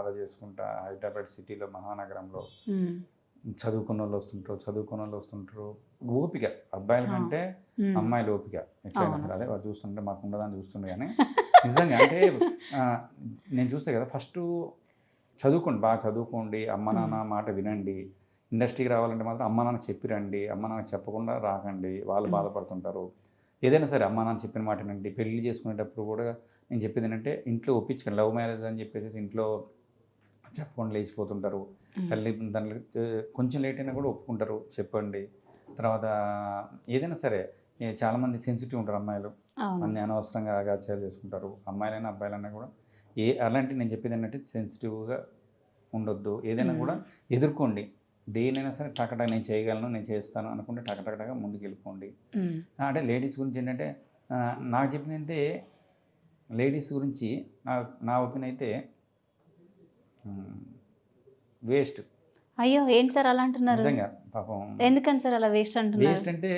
అలా చేసుకుంటా హైదరాబాద్ సిటీలో మహానగరంలో చదువుకున్న వాళ్ళు వస్తుంటారు. ఓపిక అబ్బాయిల కంటే అమ్మాయిల ఓపిక ఎట్లయినా సరే, అదే వాడు చూస్తుంటే మాకు ఉండదని చూస్తుండే. కానీ నిజంగా అంటే నేను చూస్తే కదా, ఫస్ట్ చదువుకోండి, బాగా చదువుకోండి, అమ్మ నాన్న మాట వినండి. ఇండస్ట్రీకి రావాలంటే మాత్రం అమ్మ నాన్న చెప్పి రండి, అమ్మ నాన్న చెప్పకుండా రాకండి, వాళ్ళు బాధపడుతుంటారు. ఏదైనా సరే అమ్మ నాన్న చెప్పిన మాట వినండి. పెళ్లి చేసుకునేటప్పుడు కూడా నేను చెప్పేది ఏంటంటే, ఇంట్లో ఒప్పించుకోండి. లవ్ మ్యారేజ్ అని చెప్పేసి ఇంట్లో చెప్పకుండా లేచిపోతుంటారు. తల్లిదండ్రులు కొంచెం లేట్ అయినా కూడా ఒప్పుకుంటారు, చెప్పండి. తర్వాత ఏదైనా సరే, చాలామంది సెన్సిటివ్ ఉంటారు అమ్మాయిలు, అన్ని అనవసరంగా అగాచాలు చేసుకుంటారు. అమ్మాయిలైనా అబ్బాయిలైనా కూడా అలాంటి నేను చెప్పేది ఏంటంటే, సెన్సిటివ్గా ఉండొద్దు. ఏదైనా కూడా ఎదుర్కోండి. దేనైనా సరే టకటక నేను చేయగలను, నేను చేస్తాను అనుకుంటే టకటకటగా ముందుకు వెళ్ళిపోండి. అంటే లేడీస్ గురించి ఏంటంటే, నాకు చెప్పినంతే లేడీస్ గురించి నా ఒపీనియన్ అయితే వేస్ట్. అయ్యో, ఏంటి సార్ అలా అంటున్నారు? నిజంగా పాపం ఎందుకని సార్ అలా వేస్ట్ అంటున్నారు? వేస్ట్ అంటే